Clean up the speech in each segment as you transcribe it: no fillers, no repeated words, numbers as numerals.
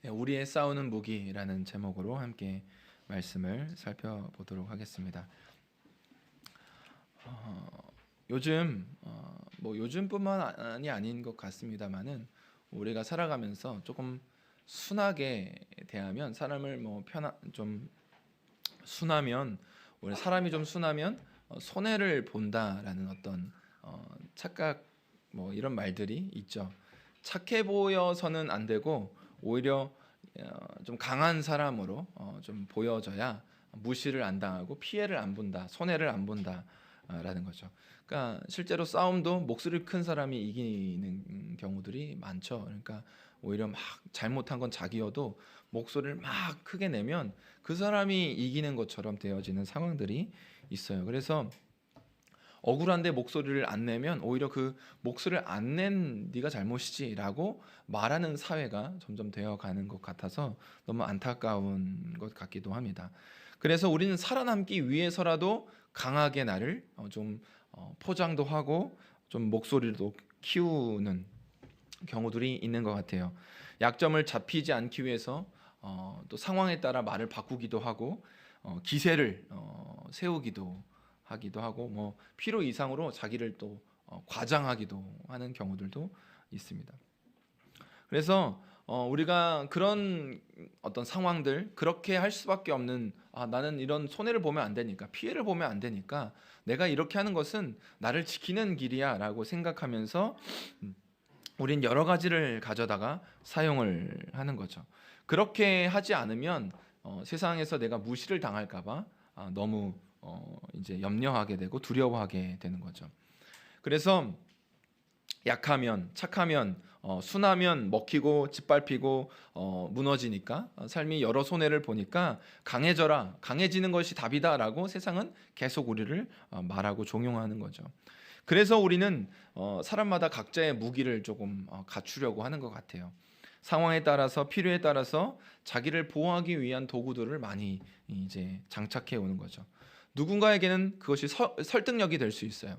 우리의 싸우는 무기라는 제목으로 함께 말씀을 살펴보도록 하겠습니다. 요즘 요즘뿐만이 아닌 것 같습니다만은 우리가 살아가면서 조금 순하게 대하면 사람을 좀 순하면 우리 사람이 좀 순하면 손해를 본다라는 어떤 착각 이런 말들이 있죠. 착해 보여서는 안 되고 오히려 좀 강한 사람으로 좀 보여져야 무시를 안 당하고 피해를 안 본다, 손해를 안 본다라는 거죠. 그러니까 실제로 싸움도 목소리 큰 사람이 이기는 경우들이 많죠. 그러니까 오히려 막 잘못한 건 자기여도 목소리를 막 크게 내면 그 사람이 이기는 것처럼 되어지는 상황들이 있어요. 그래서 억울한데 목소리를 안 내면 오히려 그 목소리를 안 낸 네가 잘못이지라고 말하는 사회가 점점 되어가는 것 같아서 너무 안타까운 것 같기도 합니다. 그래서 우리는 살아남기 위해서라도 강하게 나를 좀 포장도 하고 좀 목소리도 키우는 경우들이 있는 것 같아요. 약점을 잡히지 않기 위해서 또 상황에 따라 말을 바꾸기도 하고 기세를 세우기도 하기도 하고 필요 이상으로 자기를 또 과장하기도 하는 경우들도 있습니다. 그래서 우리가 그런 어떤 상황들 그렇게 할 수밖에 없는 나는 이런 손해를 보면 안 되니까 피해를 보면 안 되니까 내가 이렇게 하는 것은 나를 지키는 길이야 라고 생각하면서 우린 여러 가지를 가져다가 사용을 하는 거죠. 그렇게 하지 않으면 세상에서 내가 무시를 당할까봐 너무 이제 염려하게 되고 두려워하게 되는 거죠. 그래서 약하면, 착하면, 순하면 먹히고 짓밟히고 무너지니까 삶이 여러 손해를 보니까 강해져라, 강해지는 것이 답이다라고 세상은 계속 우리를 말하고 종용하는 거죠. 그래서 우리는 사람마다 각자의 무기를 조금 갖추려고 하는 것 같아요. 상황에 따라서 필요에 따라서 자기를 보호하기 위한 도구들을 많이 이제 장착해 오는 거죠. 누군가에게는 그것이 설득력이 될 수 있어요.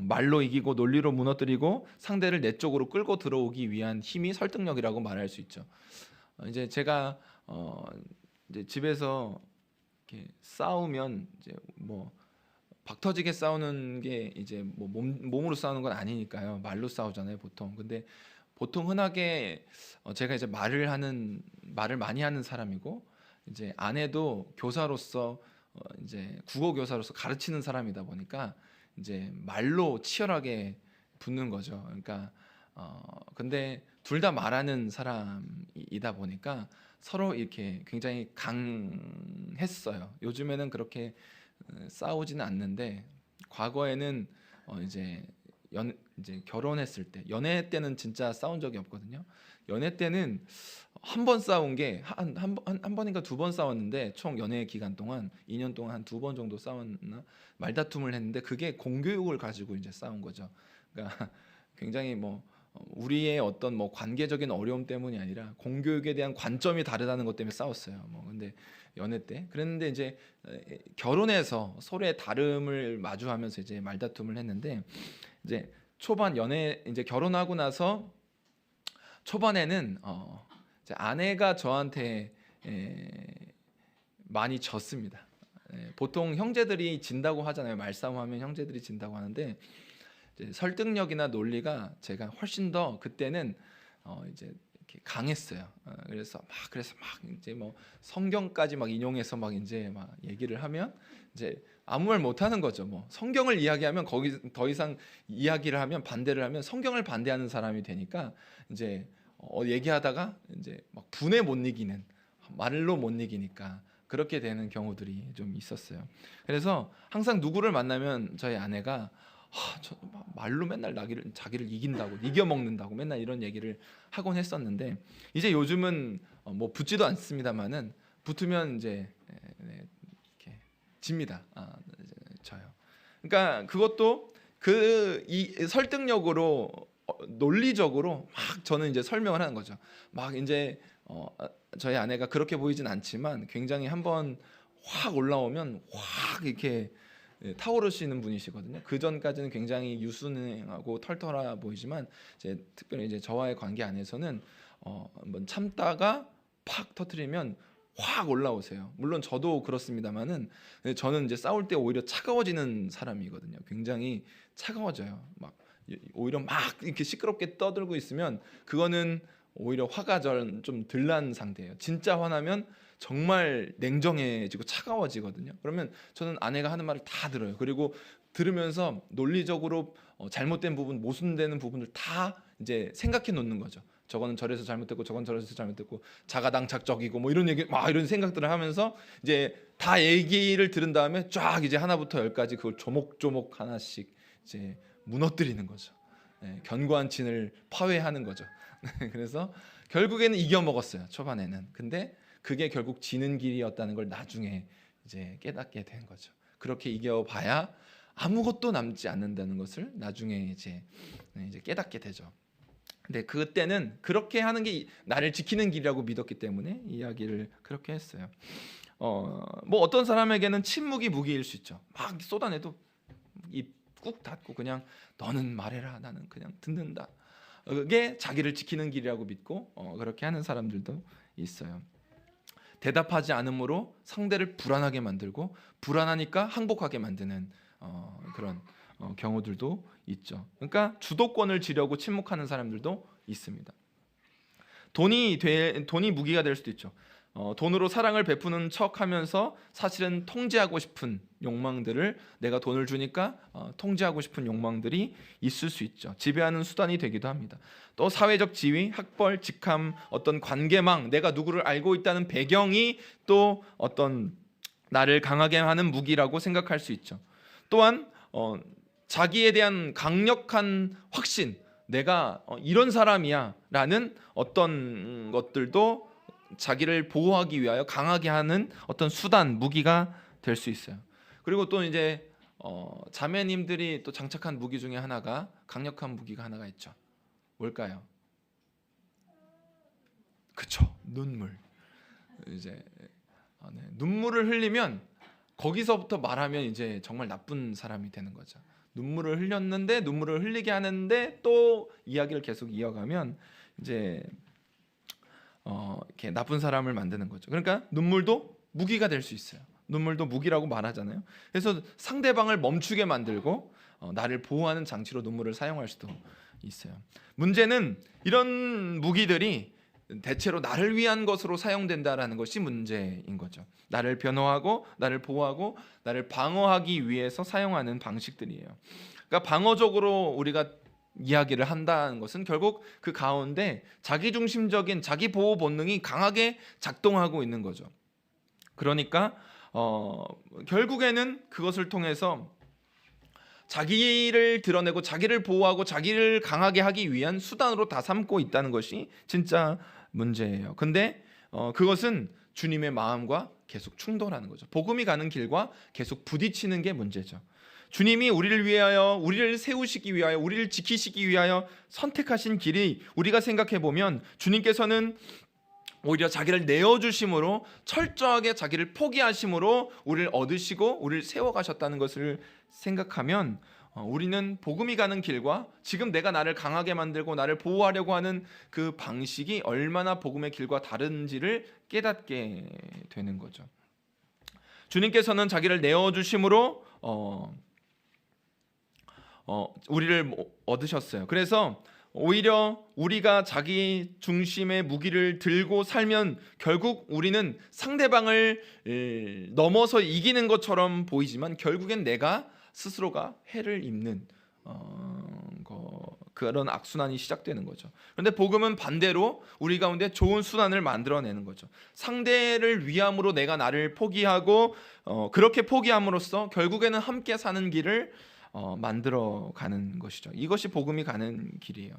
말로 이기고 논리로 무너뜨리고 상대를 내 쪽으로 끌고 들어오기 위한 힘이 설득력이라고 말할 수 있죠. 이제 제가 이제 집에서 이렇게 싸우면 이제 박터지게 싸우는 게 이제 몸으로 싸우는 건 아니니까요. 말로 싸우잖아요, 보통. 근데 보통 흔하게 제가 이제 말을 많이 하는 사람이고 이제 아내도 교사로서 이제 국어 교사로서 가르치는 사람이다 보니까 이제 말로 치열하게 붙는 거죠. 그러니까 근데 둘 다 말하는 사람이다 보니까 서로 이렇게 굉장히 강했어요. 요즘에는 그렇게 싸우지는 않는데 과거에는 이제 결혼했을 때 연애 때는 진짜 싸운 적이 없거든요. 연애 때는 한 번 싸운 게 한 번인가 두 번 싸웠는데 총 연애 기간 동안 2년 동안 한 두 번 정도 싸웠나 말다툼을 했는데 그게 공교육을 가지고 이제 싸운 거죠. 그러니까 굉장히 우리의 어떤 관계적인 어려움 때문이 아니라 공교육에 대한 관점이 다르다는 것 때문에 싸웠어요. 근데 연애 때 그랬는데 이제 결혼해서 서로의 다름을 마주하면서 이제 말다툼을 했는데 이제 초반 연애 이제 결혼하고 나서 초반에는 이제 아내가 저한테 많이 졌습니다. 보통 형제들이 진다고 하잖아요. 말싸움하면 형제들이 진다고 하는데 이제 설득력이나 논리가 제가 훨씬 더 그때는 이제 이렇게 강했어요. 그래서 막 이제 성경까지 막 인용해서 막 이제 막 얘기를 하면 이제 아무 말 못 하는 거죠. 성경을 이야기하면 거기 더 이상 이야기를 하면 반대를 하면 성경을 반대하는 사람이 되니까 이제 얘기하다가 이제 막 분에 못 이기는 말로 못 이기니까 그렇게 되는 경우들이 좀 있었어요. 그래서 항상 누구를 만나면 저희 아내가 말로 맨날 자기를 이긴다고 이겨먹는다고 맨날 이런 얘기를 하곤 했었는데 이제 요즘은 붙지도 않습니다만은 붙으면 이제 이렇게 집니다. 져요. 그러니까 그것도 이 설득력으로 논리적으로 막 저는 이제 설명을 하는 거죠. 막 이제 저희 아내가 그렇게 보이진 않지만 굉장히 한번 확 올라오면 확 이렇게 타오르시는 분이시거든요. 그 전까지는 굉장히 유순하고 털털해 보이지만 특별히 이제 저와의 관계 안에서는 한번 참다가 팍 터트리면 확 올라오세요. 물론 저도 그렇습니다만은 저는 이제 싸울 때 오히려 차가워지는 사람이거든요. 굉장히 차가워져요. 막 오히려 막 이렇게 시끄럽게 떠들고 있으면 그거는 오히려 화가 좀 덜 난 상태예요. 진짜 화나면 정말 냉정해지고 차가워지거든요. 그러면 저는 아내가 하는 말을 다 들어요. 그리고 들으면서 논리적으로 잘못된 부분, 모순되는 부분을 다 이제 생각해 놓는 거죠. 저거는 저래서 잘못됐고 저건 저래서 잘못됐고 자가당착적이고 뭐 이런 얘기 막 이런 생각들을 하면서 이제 다 얘기를 들은 다음에 쫙 이제 하나부터 열까지 그걸 조목조목 하나씩 이제 무너뜨리는 거죠. 네, 견고한 진을 파괴하는 거죠. 그래서 결국에는 이겨 먹었어요. 초반에는. 근데 그게 결국 지는 길이었다는 걸 나중에 이제 깨닫게 된 거죠. 그렇게 이겨봐야 아무것도 남지 않는다는 것을 나중에 이제 깨닫게 되죠. 근데 그때는 그렇게 하는 게 나를 지키는 길이라고 믿었기 때문에 이야기를 그렇게 했어요. 뭐 어떤 사람에게는 침묵이 무기일 수 있죠. 막 쏟아내도 입 꾹 닫고 그냥 너는 말해라, 나는 그냥 듣는다. 그게 자기를 지키는 길이라고 믿고 그렇게 하는 사람들도 있어요. 대답하지 않음으로 상대를 불안하게 만들고 불안하니까 항복하게 만드는 그런 경우들도 있죠. 그러니까 주도권을 쥐려고 침묵하는 사람들도 있습니다. 돈이 무기가 될 수도 있죠. 돈으로 사랑을 베푸는 척하면서 사실은 통제하고 싶은 욕망들을 내가 돈을 주니까 통제하고 싶은 욕망들이 있을 수 있죠. 지배하는 수단이 되기도 합니다. 또 사회적 지위, 학벌, 직함, 어떤 관계망, 내가 누구를 알고 있다는 배경이 또 어떤 나를 강하게 하는 무기라고 생각할 수 있죠. 또한 자기에 대한 강력한 확신, 내가 이런 사람이야 라는 어떤 것들도 자기를 보호하기 위하여 강하게 하는 어떤 수단, 무기가 될 수 있어요. 그리고 또 이제 자매님들이 또 장착한 무기 중에 하나가, 강력한 무기가 하나가 있죠. 뭘까요? 그쵸, 눈물. 이제 눈물을 흘리면 거기서부터 말하면 이제 정말 나쁜 사람이 되는 거죠. 눈물을 흘렸는데 눈물을 흘리게 하는데 또 이야기를 계속 이어가면 이제 이렇게 나쁜 사람을 만드는 거죠. 그러니까 눈물도 무기가 될 수 있어요. 눈물도 무기라고 말하잖아요. 그래서 상대방을 멈추게 만들고 나를 보호하는 장치로 눈물을 사용할 수도 있어요. 문제는 이런 무기들이 대체로 나를 위한 것으로 사용된다라는 것이 문제인 거죠. 나를 변호하고 나를 보호하고 나를 방어하기 위해서 사용하는 방식들이에요. 그러니까 방어적으로 우리가 이야기를 한다는 것은 결국 그 가운데 자기중심적인 자기 보호 본능이 강하게 작동하고 있는 거죠. 그러니까 결국에는 그것을 통해서 자기를 드러내고 자기를 보호하고 자기를 강하게 하기 위한 수단으로 다 삼고 있다는 것이 진짜 문제예요. 근데 그것은 주님의 마음과 계속 충돌하는 거죠. 복음이 가는 길과 계속 부딪히는 게 문제죠. 주님이 우리를 위하여, 우리를 세우시기 위하여, 우리를 지키시기 위하여 선택하신 길이, 우리가 생각해 보면 주님께서는 오히려 자기를 내어주심으로, 철저하게 자기를 포기하심으로 우리를 얻으시고 우리를 세워가셨다는 것을 생각하면 우리는 복음이 가는 길과 지금 내가 나를 강하게 만들고 나를 보호하려고 하는 그 방식이 얼마나 복음의 길과 다른지를 깨닫게 되는 거죠. 주님께서는 자기를 내어주심으로 우리를 얻으셨어요. 그래서 오히려 우리가 자기 중심의 무기를 들고 살면 결국 우리는 상대방을 넘어서 이기는 것처럼 보이지만 결국엔 내가 스스로가 해를 입는 그런 악순환이 시작되는 거죠. 그런데 복음은 반대로 우리 가운데 좋은 순환을 만들어내는 거죠. 상대를 위함으로 내가 나를 포기하고 그렇게 포기함으로써 결국에는 함께 사는 길을 만들어가는 것이죠. 이것이 복음이 가는 길이에요.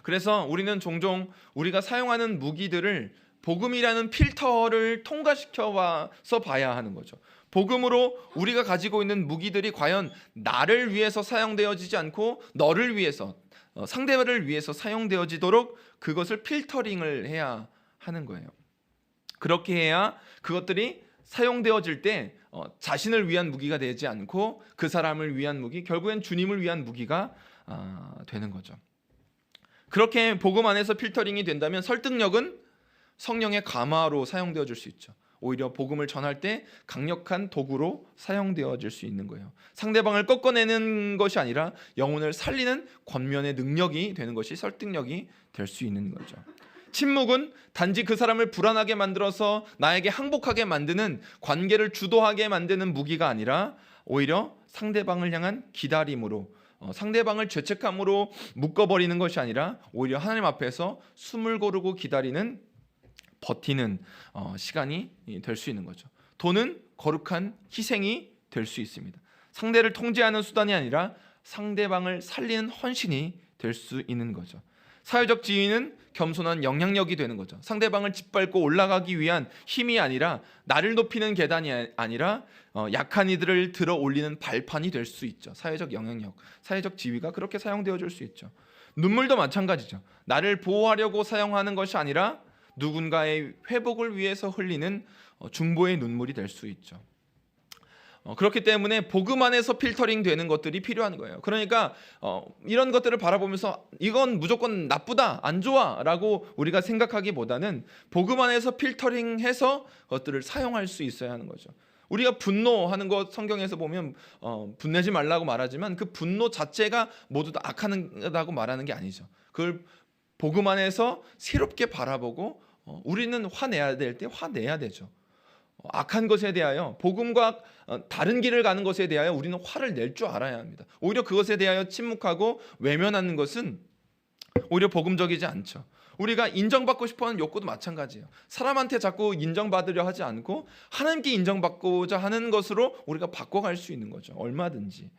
그래서 우리는 종종 우리가 사용하는 무기들을 복음이라는 필터를 통과시켜서 봐야 하는 거죠. 복음으로 우리가 가지고 있는 무기들이 과연 나를 위해서 사용되어지지 않고 너를 위해서, 상대를 위해서 사용되어지도록 그것을 필터링을 해야 하는 거예요. 그렇게 해야 그것들이 사용되어질 때 자신을 위한 무기가 되지 않고 그 사람을 위한 무기, 결국엔 주님을 위한 무기가 되는 거죠. 그렇게 복음 안에서 필터링이 된다면 설득력은 성령의 감화로 사용되어질 수 있죠. 오히려 복음을 전할 때 강력한 도구로 사용되어질 수 있는 거예요. 상대방을 꺾어내는 것이 아니라 영혼을 살리는 권면의 능력이 되는 것이 설득력이 될 수 있는 거죠. 침묵은 단지 그 사람을 불안하게 만들어서 나에게 항복하게 만드는, 관계를 주도하게 만드는 무기가 아니라 오히려 상대방을 향한 기다림으로, 상대방을 죄책감으로 묶어버리는 것이 아니라 오히려 하나님 앞에서 숨을 고르고 기다리는, 버티는 시간이 될 수 있는 거죠. 돈은 거룩한 희생이 될 수 있습니다. 상대를 통제하는 수단이 아니라 상대방을 살리는 헌신이 될 수 있는 거죠. 사회적 지위는 겸손한 영향력이 되는 거죠. 상대방을 짓밟고 올라가기 위한 힘이 아니라, 나를 높이는 계단이 아니라 약한 이들을 들어 올리는 발판이 될 수 있죠. 사회적 영향력, 사회적 지위가 그렇게 사용되어질 수 있죠. 눈물도 마찬가지죠. 나를 보호하려고 사용하는 것이 아니라 누군가의 회복을 위해서 흘리는 중보의 눈물이 될 수 있죠. 그렇기 때문에 복음 안에서 필터링 되는 것들이 필요한 거예요. 그러니까 이런 것들을 바라보면서 이건 무조건 나쁘다, 안 좋아 라고 우리가 생각하기보다는 복음 안에서 필터링해서 그것들을 사용할 수 있어야 하는 거죠. 우리가 분노하는 것 성경에서 보면 분내지 말라고 말하지만 그 분노 자체가 모두 다 악하다고 말하는 게 아니죠. 그걸 복음 안에서 새롭게 바라보고 우리는 화내야 될 때 화내야 되죠. 악한 것에 대하여, 복음과 다른 길을 가는 것에 대하여 우리는 화를 낼 줄 알아야 합니다. 오히려 그것에 대하여 침묵하고 외면하는 것은 오히려 복음적이지 않죠. 우리가 인정받고 싶어하는 욕구도 마찬가지예요. 사람한테 자꾸 인정받으려 하지 않고 하나님께 인정받고자 하는 것으로 우리가 바꿔갈 수 있는 거죠. 얼마든지.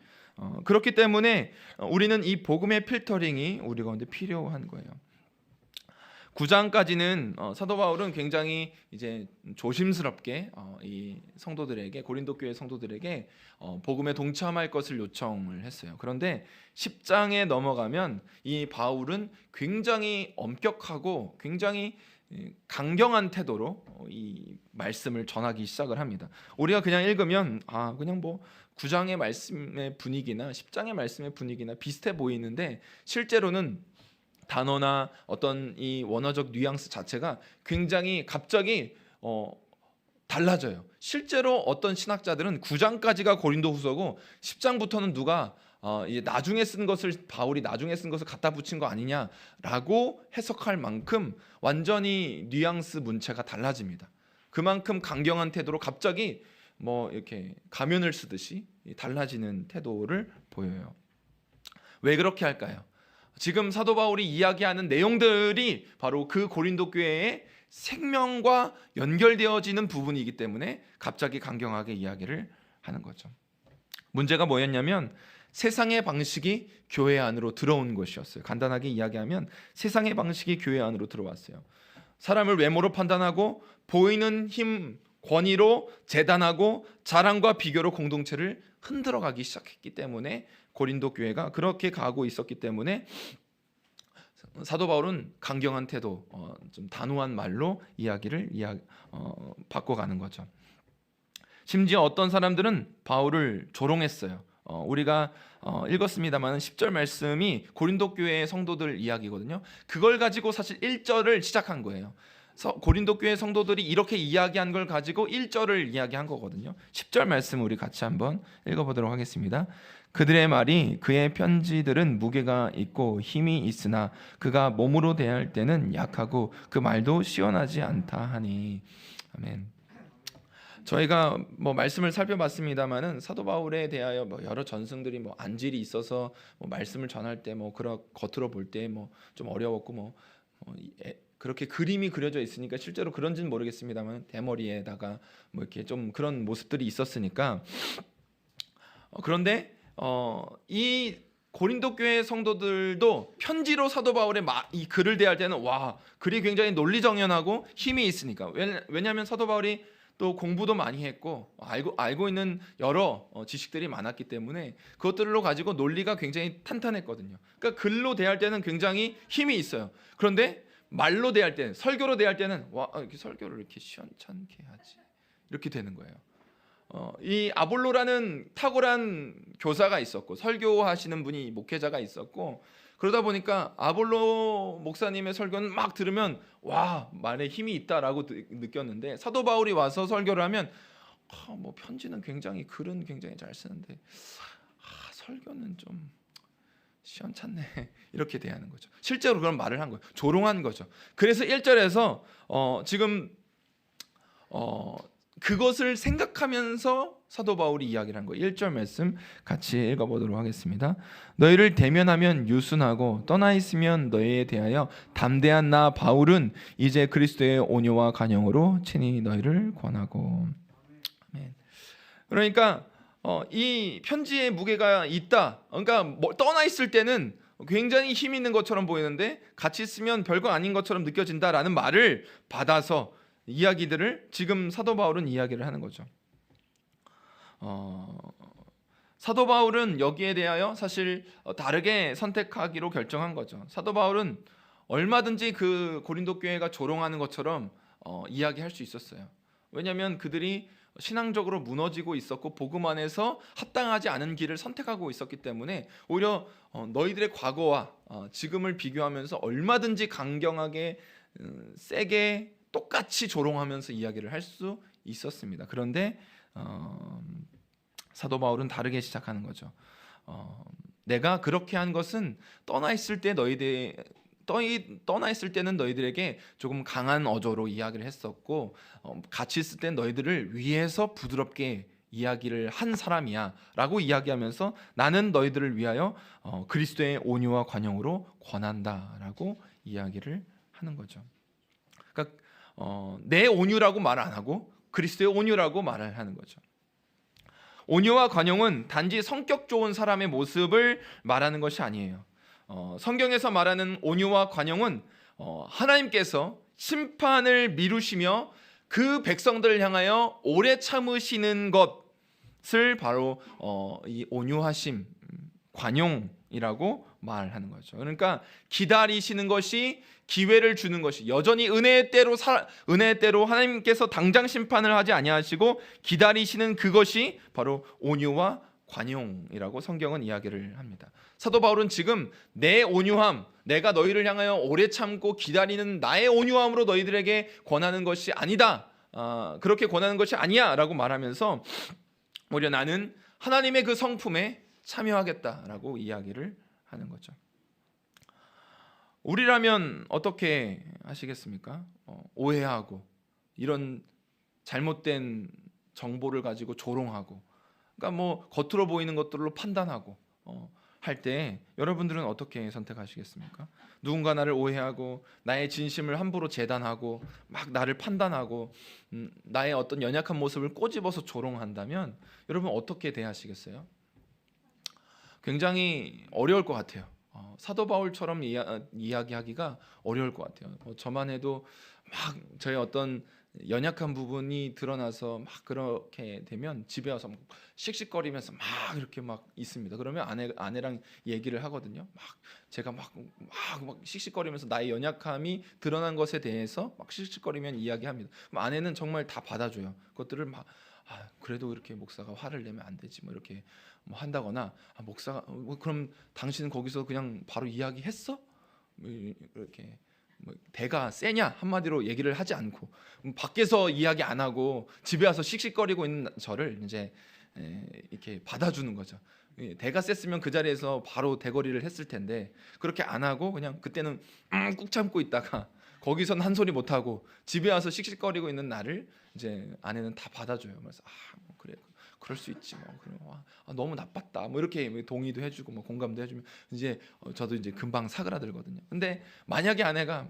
그렇기 때문에 우리는 이 복음의 필터링이 우리 가운데 필요한 거예요. 9장까지는 사도 바울은 굉장히 이제 조심스럽게 이 성도들에게, 고린도 교회 성도들에게 복음에 동참할 것을 요청을 했어요. 그런데 10장에 넘어가면 이 바울은 굉장히 엄격하고 굉장히 강경한 태도로 이 말씀을 전하기 시작을 합니다. 우리가 그냥 읽으면 그냥 뭐 9장의 말씀의 분위기나 10장의 말씀의 분위기나 비슷해 보이는데 실제로는 단어나 어떤 이 원어적 뉘앙스 자체가 굉장히 갑자기 달라져요. 실제로 어떤 신학자들은 9장까지가 고린도후서고 10장부터는 누가 이제 나중에 쓴 것을, 바울이 나중에 쓴 것을 갖다 붙인 거 아니냐라고 해석할 만큼 완전히 뉘앙스 문체가 달라집니다. 그만큼 강경한 태도로 갑자기 뭐 이렇게 가면을 쓰듯이 달라지는 태도를 보여요. 왜 그렇게 할까요? 지금 사도 바울이 이야기하는 내용들이 바로 그 고린도 교회의 생명과 연결되어지는 부분이기 때문에 갑자기 강경하게 이야기를 하는 거죠. 문제가 뭐였냐면 세상의 방식이 교회 안으로 들어온 것이었어요. 간단하게 이야기하면 세상의 방식이 교회 안으로 들어왔어요. 사람을 외모로 판단하고 보이는 힘, 권위로 재단하고 자랑과 비교로 공동체를 흔들어가기 시작했기 때문에, 고린도 교회가 그렇게 가고 있었기 때문에 사도 바울은 강경한 태도, 좀 단호한 말로 이야기를 바꿔가는 거죠. 심지어 어떤 사람들은 바울을 조롱했어요. 우리가 읽었습니다만 10절 말씀이 고린도 교회의 성도들 이야기거든요. 그걸 가지고 사실 1절을 시작한 거예요. 고린도 교회 성도들이 이렇게 이야기한 걸 가지고 1절을 이야기한 거거든요. 10절 말씀 우리 같이 한번 읽어보도록 하겠습니다. 그들의 말이, 그의 편지들은 무게가 있고 힘이 있으나 그가 몸으로 대할 때는 약하고 그 말도 시원하지 않다 하니. 아멘. 저희가 뭐 말씀을 살펴봤습니다만은 사도 바울에 대하여 뭐 여러 전승들이 뭐 안질이 있어서 뭐 말씀을 전할 때 뭐 그런 겉으로 볼 때 뭐 좀 어려웠고 그렇게 그림이 그려져 있으니까 실제로 그런지는 모르겠습니다만 대머리에다가 뭐 이렇게 좀 그런 모습들이 있었으니까. 그런데 이 고린도 교회 성도들도 편지로 사도 바울의 이 글을 대할 때는 글이 굉장히 논리정연하고 힘이 있으니까. 왜냐하면 사도 바울이 또 공부도 많이 했고 알고 있는 여러 지식들이 많았기 때문에 그것들로 가지고 논리가 굉장히 탄탄했거든요. 그러니까 글로 대할 때는 굉장히 힘이 있어요. 그런데 말로 대할 때는, 설교로 대할 때는 이렇게 설교를 이렇게 시원찮게 하지, 이렇게 되는 거예요. 이 아볼로라는 탁월한 교사가 있었고 설교하시는 분이 목회자가 있었고, 그러다 보니까 아볼로 목사님의 설교는 막 들으면 와, 말에 힘이 있다라고 느꼈는데, 사도 바울이 와서 설교를 하면 뭐 편지는 굉장히, 글은 굉장히 잘 쓰는데 설교는 좀 시원찮네 이렇게 대하는 거죠. 실제로 그런 말을 한 거예요. 조롱한 거죠. 그래서 1절에서 지금 그것을 생각하면서 사도 바울이 이야기를 한 거예요. 1절 말씀 같이 읽어보도록 하겠습니다. 너희를 대면하면 유순하고 떠나 있으면 너희에 대하여 담대한 나 바울은 이제 그리스도의 온유와 간영으로 친히 너희를 권하고. 아멘. 그러니까 이 편지에 무게가 있다. 그러니까 떠나 있을 때는 굉장히 힘 있는 것처럼 보이는데 같이 있으면 별거 아닌 것처럼 느껴진다라는 말을 받아서 이야기들을 지금 사도 바울은 이야기를 하는 거죠. 사도 바울은 여기에 대하여 사실 다르게 선택하기로 결정한 거죠. 사도 바울은 얼마든지 그 고린도 교회가 조롱하는 것처럼 이야기할 수 있었어요. 왜냐하면 그들이 신앙적으로 무너지고 있었고 복음 안에서 합당하지 않은 길을 선택하고 있었기 때문에 오히려 너희들의 과거와 지금을 비교하면서 얼마든지 강경하게 세게 똑같이 조롱하면서 이야기를 할 수 있었습니다. 그런데 사도 바울은 다르게 시작하는 거죠. 내가 그렇게 한 것은 떠나 있을 때는 너희들에게 조금 강한 어조로 이야기를 했었고 같이 있을 때 너희들을 위해서 부드럽게 이야기를 한 사람이야 라고 이야기하면서 나는 너희들을 위하여 그리스도의 온유와 관용으로 권한다 라고 이야기를 하는 거죠. 그러니까 내 온유라고 말 안 하고 그리스도의 온유라고 말을 하는 거죠. 온유와 관용은 단지 성격 좋은 사람의 모습을 말하는 것이 아니에요. 성경에서 말하는 온유와 관용은 하나님께서 심판을 미루시며 그 백성들을 향하여 오래 참으시는 것을 바로 이 온유하심, 관용이라고 말하는 거죠. 그러니까 기다리시는 것이, 기회를 주는 것이, 여전히 은혜의 때로 하나님께서 당장 심판을 하지 아니하시고 기다리시는 그것이 바로 온유와 관용이라고 성경은 이야기를 합니다. 사도 바울은 지금 내 온유함, 내가 너희를 향하여 오래 참고 기다리는 나의 온유함으로 너희들에게 권하는 것이 아니다, 그렇게 권하는 것이 아니야 라고 말하면서 오히려 나는 하나님의 그 성품에 참여하겠다라고 이야기를 하는 거죠. 우리라면 어떻게 하시겠습니까? 오해하고 이런 잘못된 정보를 가지고 조롱하고, 그러니까 뭐 겉으로 보이는 것들로 판단하고 할 때 여러분들은 어떻게 선택하시겠습니까? 누군가 나를 오해하고 나의 진심을 함부로 재단하고 막 나를 판단하고 나의 어떤 연약한 모습을 꼬집어서 조롱한다면 여러분 어떻게 대하시겠어요? 굉장히 어려울 것 같아요. 사도 바울처럼 이야기하기가 어려울 것 같아요. 저만 해도 막 저의 어떤 연약한 부분이 드러나서 막 그렇게 되면 집에 와서 막 씩씩거리면서 막 이렇게 막 있습니다. 그러면 아내랑 얘기를 하거든요. 막 제가 막 씩씩거리면서 나의 연약함이 드러난 것에 대해서 막 씩씩거리면 이야기합니다. 그럼 아내는 정말 다 받아줘요. 그것들을 막 그래도 이렇게 목사가 화를 내면 안 되지 뭐 이렇게 뭐 한다거나, 목사가 그럼 당신은 거기서 그냥 바로 이야기했어? 이렇게 대가 세냐 한마디로 얘기를 하지 않고 밖에서 이야기 안 하고 집에 와서 씩씩거리고 있는 저를 이제 이렇게 받아주는 거죠. 대가 셌으면 그 자리에서 바로 대거리를 했을 텐데 그렇게 안 하고 그냥 그때는 꾹 참고 있다가 거기서는 한 소리 못 하고 집에 와서 씩씩거리고 있는 나를 이제 아내는 다 받아줘요. 그래서 뭐 그래, 그럴 수 있지 뭐. 그래, 너무 나빴다 뭐 이렇게 동의도 해주고 뭐 공감도 해주면 이제 저도 이제 금방 사그라들거든요. 근데 만약에 아내가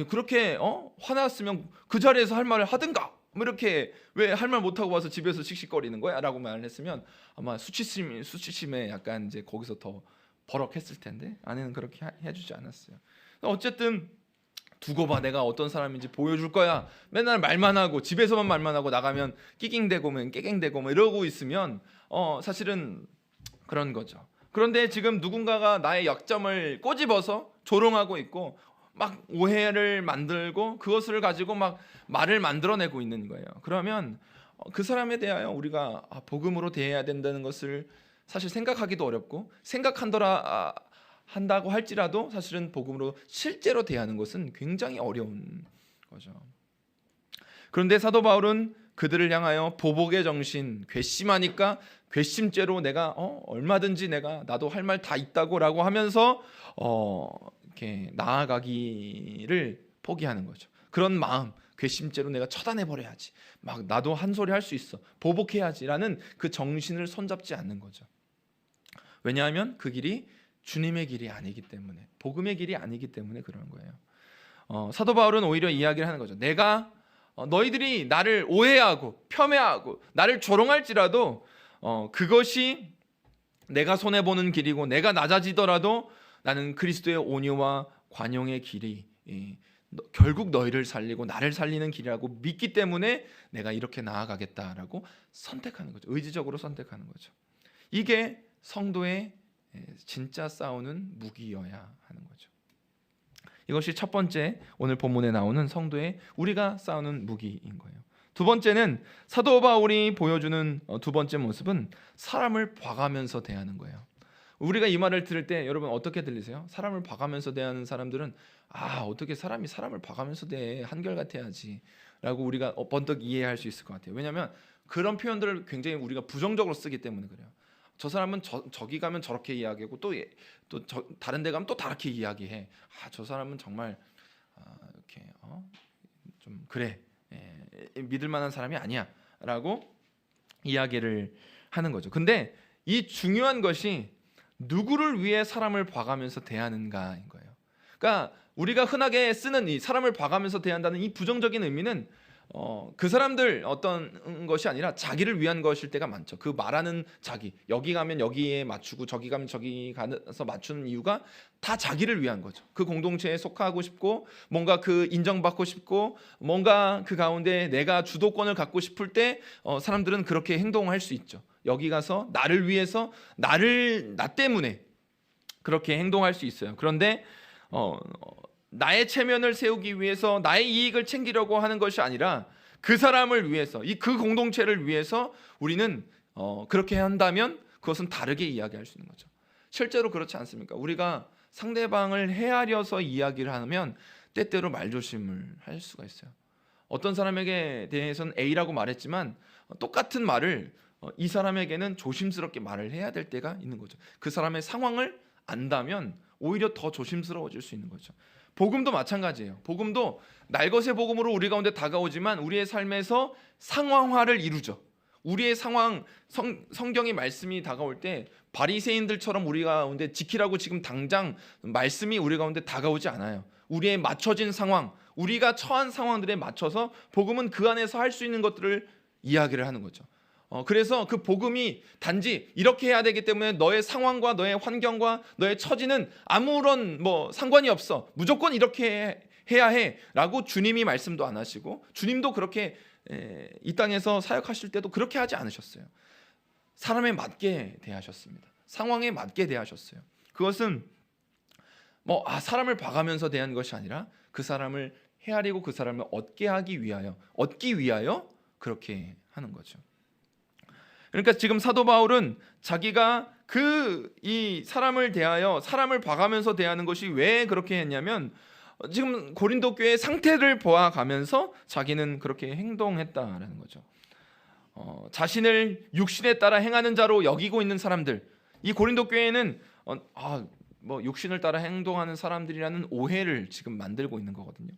그렇게 화났으면 그 자리에서 할 말을 하든가 뭐 이렇게 왜 할 말 못하고 와서 집에서 씩씩거리는 거야? 라고 말을 했으면 아마 수치심에 약간 이제 거기서 더 버럭했을 텐데 아내는 그렇게 해주지 않았어요. 어쨌든 두고 봐, 내가 어떤 사람인지 보여줄 거야. 맨날 말만 하고 집에서만 말만 하고 나가면 끼깅대고 깨갱대고 이러고 있으면 사실은 그런 거죠. 그런데 지금 누군가가 나의 약점을 꼬집어서 조롱하고 있고 막 오해를 만들고 그것을 가지고 막 말을 만들어내고 있는 거예요. 그러면 그 사람에 대하여 우리가 복음으로 대해야 된다는 것을 사실 생각하기도 어렵고 생각한더라 한다고 할지라도 사실은 복음으로 실제로 대하는 것은 굉장히 어려운 거죠. 그런데 사도 바울은 그들을 향하여 보복의 정신, 괘씸하니까 괘씸죄로 내가 얼마든지 나도 할 말 다 있다고라고 하면서 이렇게 나아가기를 포기하는 거죠. 그런 마음, 괘씸죄로 내가 처단해 버려야지, 막 나도 한 소리 할 수 있어, 보복해야지라는 그 정신을 손잡지 않는 거죠. 왜냐하면 그 길이 주님의 길이 아니기 때문에, 복음의 길이 아니기 때문에 그런 거예요. 사도 바울은 오히려 이야기를 하는 거죠. 내가 너희들이 나를 오해하고 폄훼하고 나를 조롱할지라도 그것이 내가 손해보는 길이고 내가 낮아지더라도 나는 그리스도의 온유와 관용의 길이 결국 너희를 살리고 나를 살리는 길이라고 믿기 때문에 내가 이렇게 나아가겠다라고 선택하는 거죠. 의지적으로 선택하는 거죠. 이게 성도의 진짜 싸우는 무기여야 하는 거죠. 이것이 첫 번째 오늘 본문에 나오는 성도의 우리가 싸우는 무기인 거예요. 두 번째는 사도 바울이 보여주는 두 번째 모습은 사람을 봐가면서 대하는 거예요. 우리가 이 말을 들을 때 여러분 어떻게 들리세요? 사람을 봐가면서 대하는 사람들은 어떻게 사람을 봐가면서 대해, 한결같아야지 라고 우리가 번뜩 이해할 수 있을 것 같아요. 왜냐하면 그런 표현들을 굉장히 우리가 부정적으로 쓰기 때문에 그래요. 저 사람은 저기 가면 저렇게 이야기하고 또 다른 데 가면 또 다르게 이야기해. 저 사람은 정말 이렇게 좀 그래, 믿을 만한 사람이 아니야 라고 이야기를 하는 거죠. 근데 이 중요한 것이 누구를 위해 사람을 봐가면서 대하는가인 거예요. 그러니까 우리가 흔하게 쓰는 이 사람을 봐가면서 대한다는 이 부정적인 의미는 그 사람들 어떤 것이 아니라 자기를 위한 것일 때가 많죠. 그 말하는 자기, 여기 가면 여기에 맞추고 저기 가면 저기 가서 맞추는 이유가 다 자기를 위한 거죠. 그 공동체에 속하고 싶고 뭔가 그 인정받고 싶고 뭔가 그 가운데 내가 주도권을 갖고 싶을 때 사람들은 그렇게 행동할 수 있죠. 여기 가서 나를 위해서 나 때문에 그렇게 행동할 수 있어요. 그런데 나의 체면을 세우기 위해서 나의 이익을 챙기려고 하는 것이 아니라 그 사람을 위해서, 그 공동체를 위해서 우리는 그렇게 한다면 그것은 다르게 이야기할 수 있는 거죠. 실제로 그렇지 않습니까? 우리가 상대방을 헤아려서 이야기를 하면 때때로 말조심을 할 수가 있어요. 어떤 사람에게 대해서는 A라고 말했지만 똑같은 말을 이 사람에게는 조심스럽게 말을 해야 될 때가 있는 거죠. 그 사람의 상황을 안다면 오히려 더 조심스러워질 수 있는 거죠. 복음도 마찬가지예요. 복음도 날것의 복음으로 우리 가운데 다가오지만 우리의 삶에서 상황화를 이루죠. 우리의 상황, 성경의 말씀이 다가올 때 바리새인들처럼 우리 가운데 지키라고 지금 당장 말씀이 우리 가운데 다가오지 않아요. 우리의 맞춰진 상황, 우리가 처한 상황들에 맞춰서 복음은 그 안에서 할 수 있는 것들을 이야기를 하는 거죠. 그래서 그 복음이 단지 이렇게 해야 되기 때문에 너의 상황과 너의 환경과 너의 처지는 아무런 상관이 없어, 무조건 이렇게 해야 해 라고 주님이 말씀도 안 하시고, 주님도 그렇게 이 땅에서 사역하실 때도 그렇게 하지 않으셨어요. 사람에 맞게 대하셨습니다. 상황에 맞게 대하셨어요. 그것은 사람을 봐가면서 대하는 것이 아니라 그 사람을 헤아리고 그 사람을 얻기 위하여 그렇게 하는 거죠. 그러니까 지금 사도 바울은 자기가 이 사람을 대하여, 사람을 봐가면서 대하는 것이 왜 그렇게 했냐면 지금 고린도 교회의 상태를 보아가면서 자기는 그렇게 행동했다라는 거죠. 자신을 육신에 따라 행하는 자로 여기고 있는 사람들, 이 고린도 교회는 육신을 따라 행동하는 사람들이라는 오해를 지금 만들고 있는 거거든요.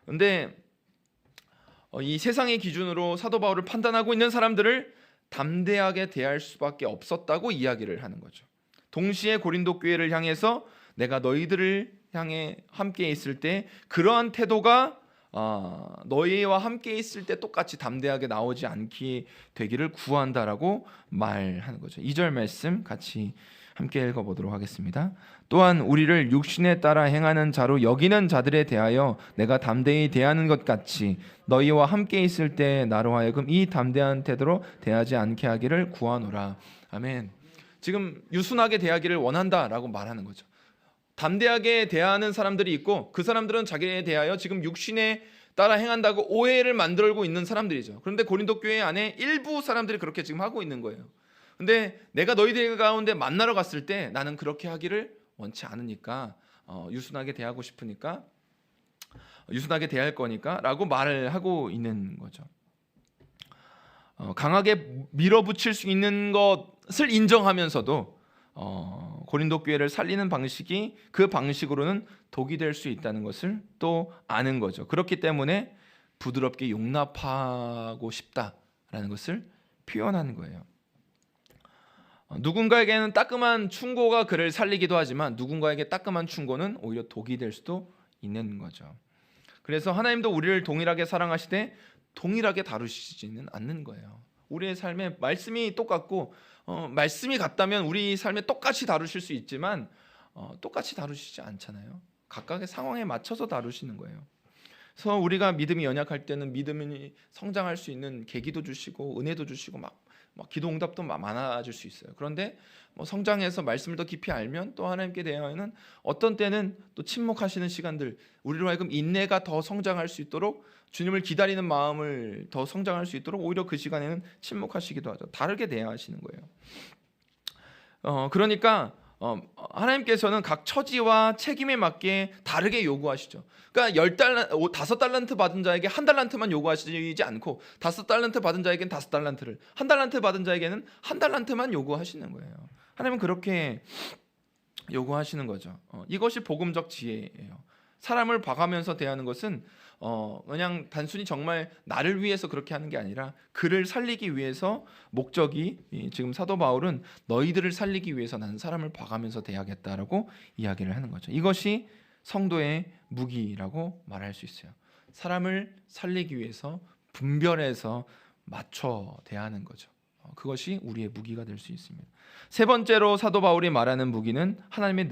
그런데 이 세상의 기준으로 사도 바울을 판단하고 있는 사람들을 담대하게 대할 수밖에 없었다고 이야기를 하는 거죠. 동시에 고린도 교회를 향해서 내가 너희들을 향해 함께 있을 때 그러한 태도가 너희와 함께 있을 때 똑같이 담대하게 나오지 않게 되기를 구한다라고 말하는 거죠. 2절 말씀 같이 함께 읽어보도록 하겠습니다. 또한 우리를 육신에 따라 행하는 자로 여기는 자들에 대하여 내가 담대히 대하는 것 같이 너희와 함께 있을 때 나로 하여금 이 담대한 태도로 대하지 않게 하기를 구하노라. 아멘. 지금 유순하게 대하기를 원한다라고 말하는 거죠. 담대하게 대하는 사람들이 있고 그 사람들은 자기에 대하여 지금 육신에 따라 행한다고 오해를 만들고 있는 사람들이죠. 그런데 고린도 교회 안에 일부 사람들이 그렇게 지금 하고 있는 거예요. 근데 내가 너희들 가운데 만나러 갔을 때 나는 그렇게 하기를 원치 않으니까 유순하게 대하고 싶으니까 유순하게 대할 거니까라고 말을 하고 있는 거죠. 강하게 밀어붙일 수 있는 것을 인정하면서도 고린도 교회를 살리는 방식이 그 방식으로는 독이 될 수 있다는 것을 또 아는 거죠. 그렇기 때문에 부드럽게 용납하고 싶다라는 것을 표현하는 거예요. 누군가에게는 따끔한 충고가 그를 살리기도 하지만 누군가에게 따끔한 충고는 오히려 독이 될 수도 있는 거죠. 그래서 하나님도 우리를 동일하게 사랑하시되 동일하게 다루시지는 않는 거예요. 우리의 삶에 말씀이 똑같고 말씀이 같다면 우리 삶에 똑같이 다루실 수 있지만 똑같이 다루시지 않잖아요. 각각의 상황에 맞춰서 다루시는 거예요. 그래서 우리가 믿음이 연약할 때는 믿음이 성장할 수 있는 계기도 주시고 은혜도 주시고 막 기도 응답도 많아질 수 있어요. 그런데 성장해서 말씀을 더 깊이 알면 또 하나님께 대하여는 어떤 때는 또 침묵하시는 시간들, 우리로 하여금 인내가 더 성장할 수 있도록 주님을 기다리는 마음을 더 성장할 수 있도록 오히려 그 시간에는 침묵하시기도 하죠. 다르게 대하시는 거예요. 그러니까 하나님께서는 각 처지와 책임에 맞게 다르게 요구하시죠. 그러니까 5달란트 받은 자에게 1달란트만 요구하시지 않고 5달란트 받은 자에게는 5달란트를, 1달란트 받은 자에게는 1달란트만 요구하시는 거예요. 하나님은 그렇게 요구하시는 거죠. 이것이 복음적 지혜예요. 사람을 봐가면서 대하는 것은 그냥 단순히 정말 나를 위해서 그렇게 하는 게 아니라 그를 살리기 위해서 목적이, 지금 사도 바울은 너희들을 살리기 위해서 나는 사람을 봐가면서 대하겠다라고 이야기를 하는 거죠. 이것이 성도의 무기라고 말할 수 있어요. 사람을 살리기 위해서 분별해서 맞춰 대하는 거죠. 그것이 우리의 무기가 될 수 있습니다. 세 번째로 사도 바울이 말하는 무기는 하나님의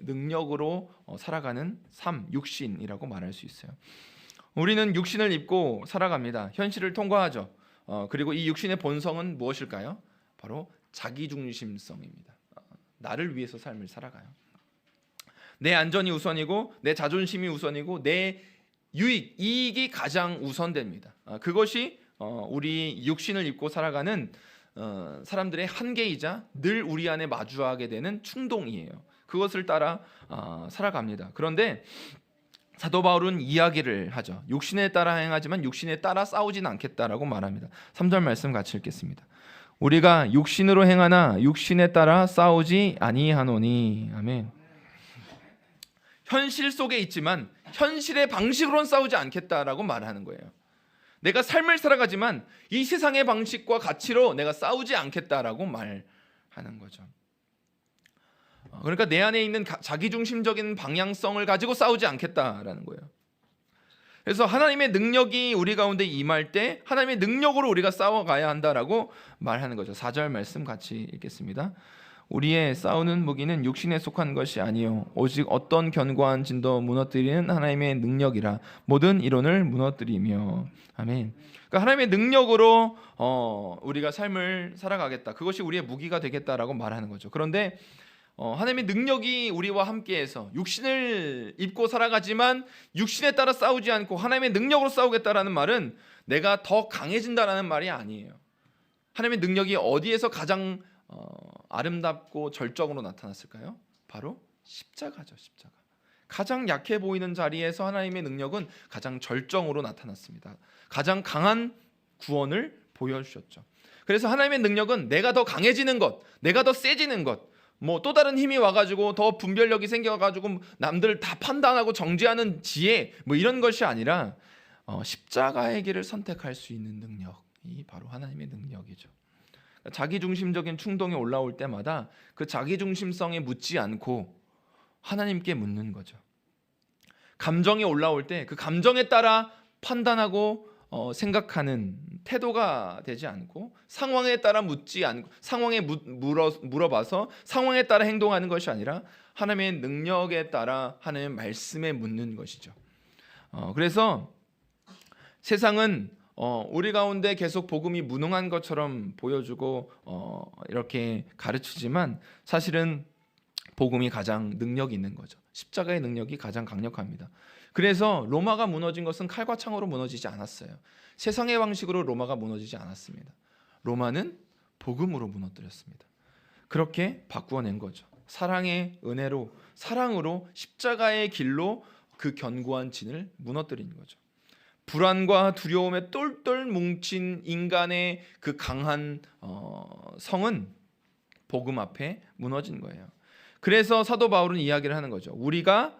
능력으로 살아가는 삶, 육신이라고 말할 수 있어요. 우리는 육신을 입고 살아갑니다. 현실을 통과하죠. 그리고 이 육신의 본성은 무엇일까요? 바로 자기중심성입니다. 나를 위해서 삶을 살아가요. 내 안전이 우선이고 내 자존심이 우선이고 내 이익이 가장 우선됩니다. 그것이 우리 육신을 입고 살아가는 사람들의 한계이자 늘 우리 안에 마주하게 되는 충동이에요. 그것을 따라 살아갑니다. 그런데 사도 바울은 이야기를 하죠. 육신에 따라 행하지만 육신에 따라 싸우진 않겠다라고 말합니다. 3절 말씀 같이 읽겠습니다. 우리가 육신으로 행하나 육신에 따라 싸우지 아니하노니. 아멘. 현실 속에 있지만 현실의 방식으로는 싸우지 않겠다라고 말하는 거예요. 내가 삶을 살아가지만 이 세상의 방식과 가치로 내가 싸우지 않겠다라고 말하는 거죠. 그러니까 내 안에 있는 자기중심적인 방향성을 가지고 싸우지 않겠다라는 거예요. 그래서 하나님의 능력이 우리 가운데 임할 때 하나님의 능력으로 우리가 싸워가야 한다라고 말하는 거죠. 4절 말씀 같이 읽겠습니다. 우리의 싸우는 무기는 육신에 속한 것이 아니요 오직 어떤 견고한 진도 무너뜨리는 하나님의 능력이라 모든 이론을 무너뜨리며. 아멘. 그러니까 하나님의 능력으로 우리가 삶을 살아가겠다. 그것이 우리의 무기가 되겠다라고 말하는 거죠. 그런데 하나님의 능력이 우리와 함께해서 육신을 입고 살아가지만 육신에 따라 싸우지 않고 하나님의 능력으로 싸우겠다라는 말은 내가 더 강해진다라는 말이 아니에요. 하나님의 능력이 어디에서 가장 아름답고 절정으로 나타났을까요? 바로 십자가죠. 십자가. 가장 약해 보이는 자리에서 하나님의 능력은 가장 절정으로 나타났습니다. 가장 강한 구원을 보여주셨죠. 그래서 하나님의 능력은 내가 더 강해지는 것, 내가 더 세지는 것, 또 다른 힘이 와가지고 더 분별력이 생겨가지고 남들을 다 판단하고 정죄하는 지혜 이런 것이 아니라 십자가의 길을 선택할 수 있는 능력이 바로 하나님의 능력이죠. 자기중심적인 충동이 올라올 때마다 그 자기중심성에 묻지 않고 하나님께 묻는 거죠. 감정이 올라올 때 그 감정에 따라 판단하고 생각하는 태도가 되지 않고 상황에 따라 묻지 않고 상황에 물어봐서 상황에 따라 행동하는 것이 아니라 하나님의 능력에 따라 하나님의 말씀에 묻는 것이죠. 그래서 세상은 우리 가운데 계속 복음이 무능한 것처럼 보여주고 이렇게 가르치지만 사실은 복음이 가장 능력이 있는 거죠. 십자가의 능력이 가장 강력합니다. 그래서 로마가 무너진 것은 칼과 창으로 무너지지 않았어요. 세상의 방식으로 로마가 무너지지 않았습니다. 로마는 복음으로 무너뜨렸습니다. 그렇게 바꾸어낸 거죠. 사랑의 은혜로, 사랑으로 십자가의 길로 그 견고한 진을 무너뜨리는 거죠. 불안과 두려움에 똘똘 뭉친 인간의 그 강한 성은 복음 앞에 무너진 거예요. 그래서 사도 바울은 이야기를 하는 거죠. 우리가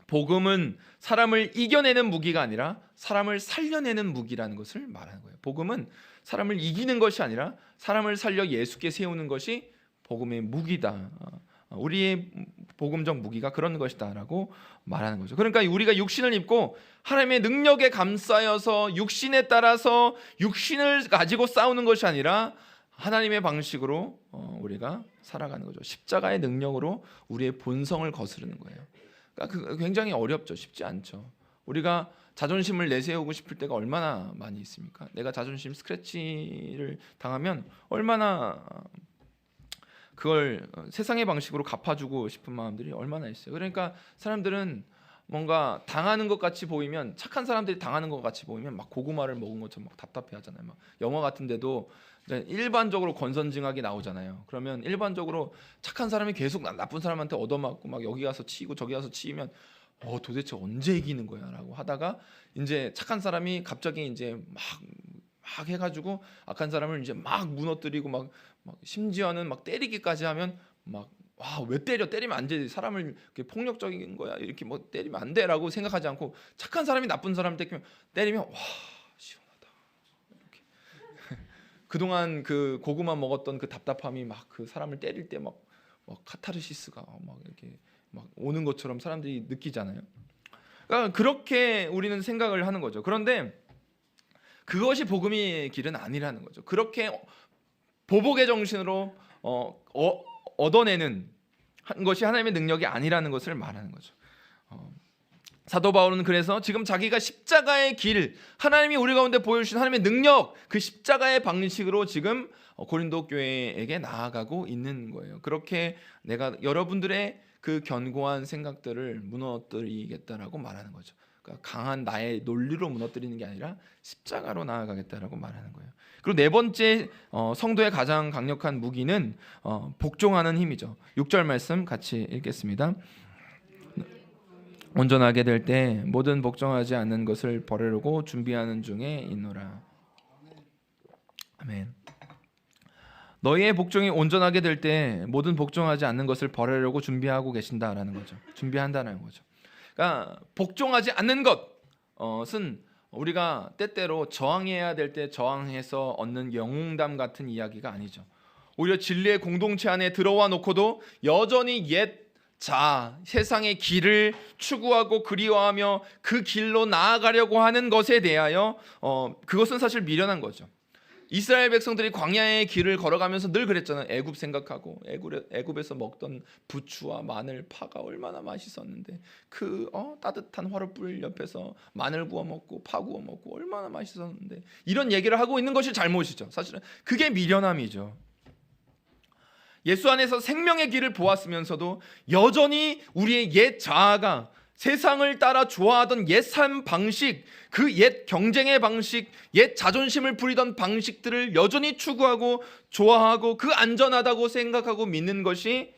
복음은 사람을 이겨내는 무기가 아니라 사람을 살려내는 무기라는 것을 말하는 거예요. 복음은 사람을 이기는 것이 아니라 사람을 살려 예수께 세우는 것이 복음의 무기다. 우리의 복음적 무기가 그런 것이다라고 말하는 거죠. 그러니까 우리가 육신을 입고 하나님의 능력에 감싸여서 육신에 따라서 육신을 가지고 싸우는 것이 아니라 하나님의 방식으로 우리가 살아가는 거죠. 십자가의 능력으로 우리의 본성을 거스르는 거예요. 그러니까 굉장히 어렵죠. 쉽지 않죠. 우리가 자존심을 내세우고 싶을 때가 얼마나 많이 있습니까? 내가 자존심 스크래치를 당하면 얼마나 그걸 세상의 방식으로 갚아주고 싶은 마음들이 얼마나 있어요. 그러니까 사람들은 뭔가 당하는 것 같이 보이면, 착한 사람들이 당하는 것 같이 보이면 막 고구마를 먹은 것처럼 막 답답해하잖아요. 막 영화 같은 데도 일반적으로 권선징악이 나오잖아요. 그러면 일반적으로 착한 사람이 계속 나쁜 사람한테 얻어맞고 막 여기 가서 치이고 저기 가서 치이면 도대체 언제 이기는 거야라고 하다가 이제 착한 사람이 갑자기 이제 막 해가지고 악한 사람을 이제 막 무너뜨리고 막 심지어는 막 때리기까지 하면 막 왜 때리면 안 되지, 사람을 이렇게 폭력적인 거야 이렇게 뭐 때리면 안 돼라고 생각하지 않고 착한 사람이 나쁜 사람을 때리면 시원하다 이렇게. 그동안 그 고구마 먹었던 그 답답함이 막 그 사람을 때릴 때 막 카타르시스가 막 이렇게 막 오는 것처럼 사람들이 느끼잖아요. 그러니까 그렇게 우리는 생각을 하는 거죠. 그런데 그것이 복음의 길은 아니라는 거죠. 그렇게 보복의 정신으로 얻어내는 것이 하나님의 능력이 아니라는 것을 말하는 거죠. 사도 바울은 그래서 지금 자기가 십자가의 길, 하나님이 우리 가운데 보여주신 하나님의 능력, 그 십자가의 방식으로 지금 고린도 교회에게 나아가고 있는 거예요. 그렇게 내가 여러분들의 그 견고한 생각들을 무너뜨리겠다라고 말하는 거죠. 그러니까 강한 나의 논리로 무너뜨리는 게 아니라 십자가로 나아가겠다라고 말하는 거예요. 그리고 네 번째 성도의 가장 강력한 무기는 복종하는 힘이죠. 6절 말씀 같이 읽겠습니다. 온전하게 될 때 모든 복종하지 않는 것을 버리려고 준비하는 중에 있노라. 아멘. 너희의 복종이 온전하게 될 때 모든 복종하지 않는 것을 버리려고 준비하고 계신다라는 거죠. 준비한다는 거죠. 그러니까 복종하지 않는 것은 우리가 때때로 저항해야 될 때 저항해서 얻는 영웅담 같은 이야기가 아니죠. 오히려 진리의 공동체 안에 들어와 놓고도 여전히 세상의 길을 추구하고 그리워하며 그 길로 나아가려고 하는 것에 대하여 그것은 사실 미련한 거죠. 이스라엘 백성들이 광야의 길을 걸어가면서 늘 그랬잖아요. 애굽 생각하고 애굽에서 먹던 부추와 마늘, 파가 얼마나 맛있었는데 그 따뜻한 화롯불 옆에서 마늘 구워 먹고 파 구워 먹고 얼마나 맛있었는데, 이런 얘기를 하고 있는 것이 잘못이죠. 사실은 그게 미련함이죠. 예수 안에서 생명의 길을 보았으면서도 여전히 우리의 옛 자아가 세상을 따라 좋아하던 옛 삶 방식, 그 옛 경쟁의 방식, 옛 자존심을 부리던 방식들을 여전히 추구하고 좋아하고 그 안전하다고 생각하고 믿는 것이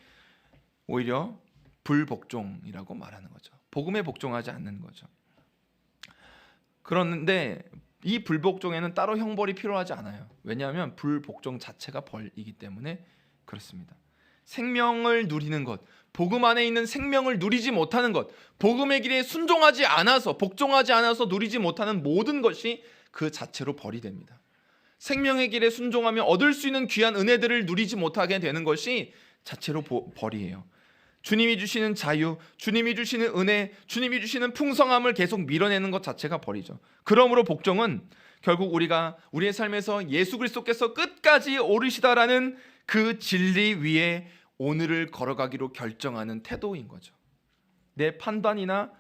오히려 불복종이라고 말하는 거죠. 복음에 복종하지 않는 거죠. 그런데 이 불복종에는 따로 형벌이 필요하지 않아요. 왜냐하면 불복종 자체가 벌이기 때문에 그렇습니다. 생명을 누리는 것, 복음 안에 있는 생명을 누리지 못하는 것, 복음의 길에 순종하지 않아서, 복종하지 않아서 누리지 못하는 모든 것이 그 자체로 벌이 됩니다. 생명의 길에 순종하며 얻을 수 있는 귀한 은혜들을 누리지 못하게 되는 것이 자체로 벌이에요. 주님이 주시는 자유, 주님이 주시는 은혜, 주님이 주시는 풍성함을 계속 밀어내는 것 자체가 벌이죠. 그러므로 복종은 결국 우리가 우리의 삶에서 예수 그리스도께서 끝까지 오르시다라는 그 진리 위에 오늘을 걸어가기로 결정하는 태도인 거죠. 내 판단이나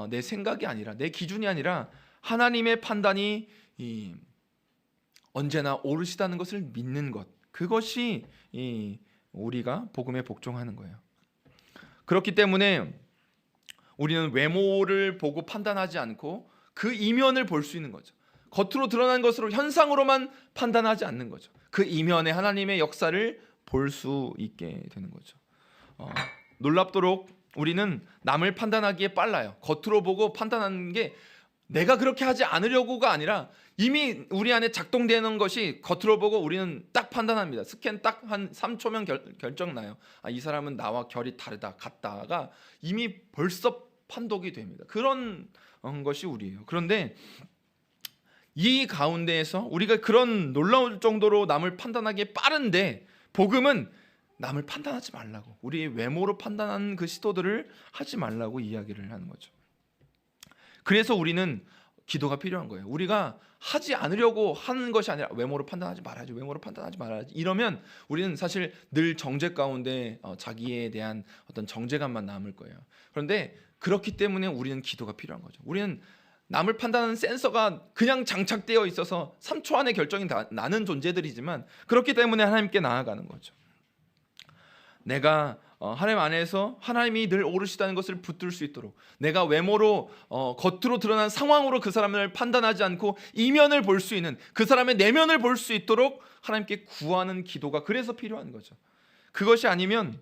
내 생각이 아니라, 내 기준이 아니라 하나님의 판단이 언제나 오르시다는 것을 믿는 것, 그것이 우리가 복음에 복종하는 거예요. 그렇기 때문에 우리는 외모를 보고 판단하지 않고 그 이면을 볼 수 있는 거죠. 겉으로 드러난 것으로, 현상으로만 판단하지 않는 거죠. 그 이면에 하나님의 역사를 볼 수 있게 되는 거죠. 놀랍도록 우리는 남을 판단하기에 빨라요. 겉으로 보고 판단하는 게 내가 그렇게 하지 않으려고가 아니라 이미 우리 안에 작동되는 것이 겉으로 보고 우리는 딱 판단합니다. 스캔 딱 한 3초면 결정 나요. 이 사람은 나와 결이 다르다, 같다가 이미 벌써 판독이 됩니다. 그런 것이 우리예요. 그런데 이 가운데에서 우리가 그런 놀라울 정도로 남을 판단하기에 빠른데, 복음은 남을 판단하지 말라고, 우리의 외모로 판단하는 그 시도들을 하지 말라고 이야기를 하는 거죠. 그래서 우리는 기도가 필요한 거예요. 우리가 하지 않으려고 하는 것이 아니라 외모로 판단하지 말아야지, 외모로 판단하지 말아야지, 이러면 우리는 사실 늘 정죄 가운데 자기에 대한 어떤 정죄감만 남을 거예요. 그런데 그렇기 때문에 우리는 기도가 필요한 거죠. 우리는 남을 판단하는 센서가 그냥 장착되어 있어서 3초 안에 결정이 나는 존재들이지만, 그렇기 때문에 하나님께 나아가는 거죠. 내가 하나님 안에서 하나님이 늘 옳으시다는 것을 붙들 수 있도록, 내가 외모로 겉으로 드러난 상황으로 그 사람을 판단하지 않고 이면을 볼 수 있는, 그 사람의 내면을 볼 수 있도록 하나님께 구하는 기도가 그래서 필요한 거죠. 그것이 아니면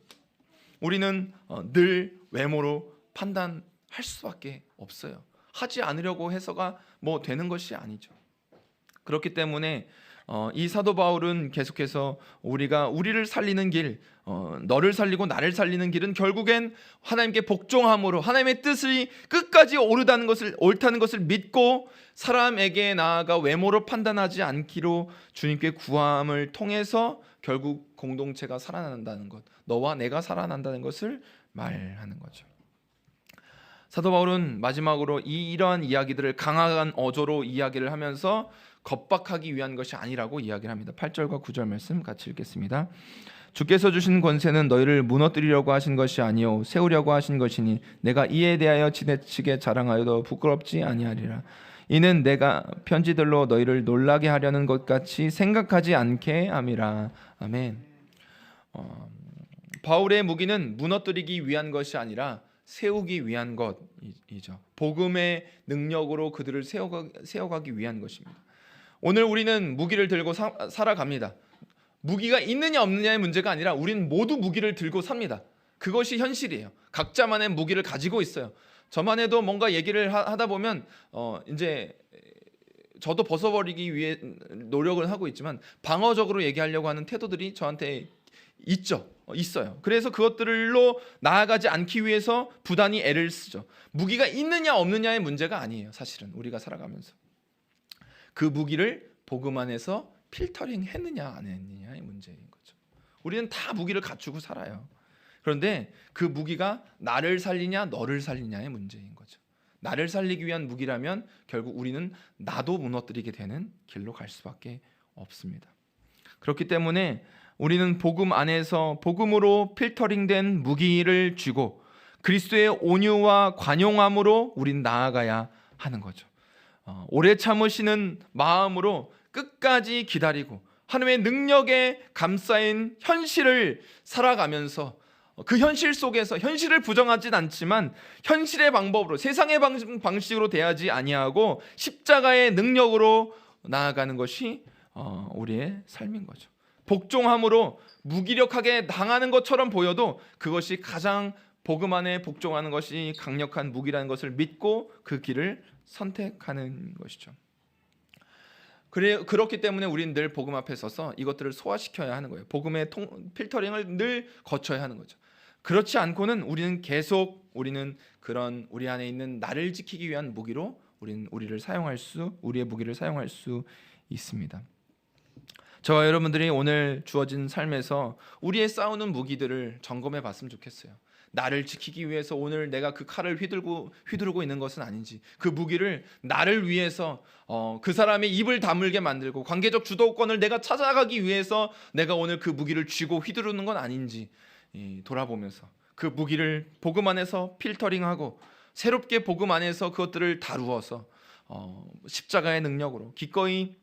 우리는 늘 외모로 판단할 수밖에 없어요. 하지 않으려고 해서가 뭐 되는 것이 아니죠. 그렇기 때문에 이 사도 바울은 계속해서 우리를 살리는 길, 너를 살리고 나를 살리는 길은 결국엔 하나님께 복종함으로, 하나님의 뜻이 끝까지 옳다는 것을 믿고 사람에게 나아가 외모로 판단하지 않기로 주님께 구함을 통해서 결국 공동체가 살아난다는 것, 너와 내가 살아난다는 것을 말하는 거죠. 사도 바울은 마지막으로 이러한 이야기들을 강한 어조로 이야기를 하면서 겁박하기 위한 것이 아니라고 이야기를 합니다. 8절과 9절 말씀 같이 읽겠습니다. 주께서 주신 권세는 너희를 무너뜨리려고 하신 것이 아니요 세우려고 하신 것이니 내가 이에 대하여 지나치게 자랑하여도 부끄럽지 아니하리라. 이는 내가 편지들로 너희를 놀라게 하려는 것 같이 생각하지 않게 함이라. 아멘. 바울의 무기는 무너뜨리기 위한 것이 아니라 세우기 위한 것이죠. 복음의 능력으로 그들을 세워가기 위한 것입니다. 오늘 우리는 무기를 들고 살아갑니다. 무기가 있느냐 없느냐의 문제가 아니라 우리는 모두 무기를 들고 삽니다. 그것이 현실이에요. 각자만의 무기를 가지고 있어요. 저만 해도 뭔가 얘기를 하다 보면 이제 저도 벗어버리기 위해 노력을 하고 있지만 방어적으로 얘기하려고 하는 태도들이 저한테 있어요. 그래서 그것들로 나아가지 않기 위해서 부단히 애를 쓰죠. 무기가 있느냐 없느냐의 문제가 아니에요. 사실은 우리가 살아가면서 그 무기를 복음 안에서 필터링 했느냐 안 했느냐의 문제인 거죠. 우리는 다 무기를 갖추고 살아요. 그런데 그 무기가 나를 살리냐 너를 살리냐의 문제인 거죠. 나를 살리기 위한 무기라면 결국 우리는 나도 무너뜨리게 되는 길로 갈 수밖에 없습니다. 그렇기 때문에 우리는 복음 안에서 복음으로 필터링된 무기를 쥐고 그리스도의 온유와 관용함으로 우린 나아가야 하는 거죠. 오래 참으시는 마음으로 끝까지 기다리고 하나님의 능력에 감싸인 현실을 살아가면서 그 현실 속에서 현실을 부정하진 않지만 현실의 방법으로, 세상의 방식으로 대하지 아니하고 십자가의 능력으로 나아가는 것이 우리의 삶인 거죠. 복종함으로 무기력하게 당하는 것처럼 보여도 그것이 가장 복음 안에 복종하는 것이 강력한 무기라는 것을 믿고 그 길을 선택하는 것이죠. 그렇기 때문에 우리는 늘 복음 앞에 서서 이것들을 소화시켜야 하는 거예요. 복음의 필터링을 늘 거쳐야 하는 거죠. 그렇지 않고는 우리는 그런 우리 안에 있는 나를 지키기 위한 무기로 우리의 무기를 사용할 수 있습니다. 저와 여러분들이 오늘 주어진 삶에서 우리의 싸우는 무기들을 점검해 봤으면 좋겠어요. 나를 지키기 위해서 오늘 내가 그 칼을 휘두르고 있는 것은 아닌지, 그 무기를 나를 위해서 그 사람의 입을 다물게 만들고 관계적 주도권을 내가 찾아가기 위해서 내가 오늘 그 무기를 쥐고 휘두르는 건 아닌지 돌아보면서 그 무기를 복음 안에서 필터링하고 새롭게 복음 안에서 그것들을 다루어서 십자가의 능력으로 기꺼이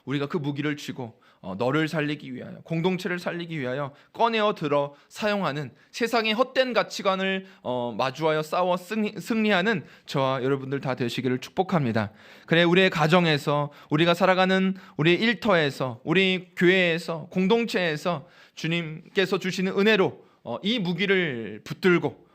우리가 그 무기를 쥐고 너를 살리기 위하여, 공동체를 살리기 위하여 꺼내어 들어 사용하는, 세상의 헛된 가치관을 마주하여 싸워 승리하는 저와 여러분들 다 되시기를 축복합니다. 그래, 우리의 가정에서, 우리가 살아가는 우리 일터에서, 우리 교회에서, 공동체에서 주님께서 주시는 은혜로 이 무기를 붙들고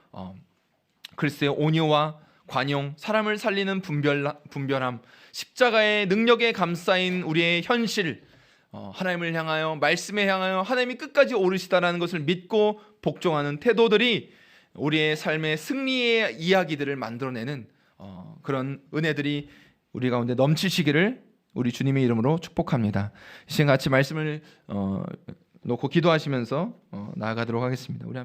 글쎄요, 온유와 관용, 사람을 살리는 분별함, 십자가의 능력에 감싸인 우리의 현실, 하나님을 향하여, 말씀에 향하여 하나님이 끝까지 오르시다라는 것을 믿고 복종하는 태도들이 우리의 삶의 승리의 이야기들을 만들어내는 그런 은혜들이 우리 가운데 넘치시기를 우리 주님의 이름으로 축복합니다. 이 시간 같이 말씀을 놓고 기도하시면서 나아가도록 하겠습니다. 우리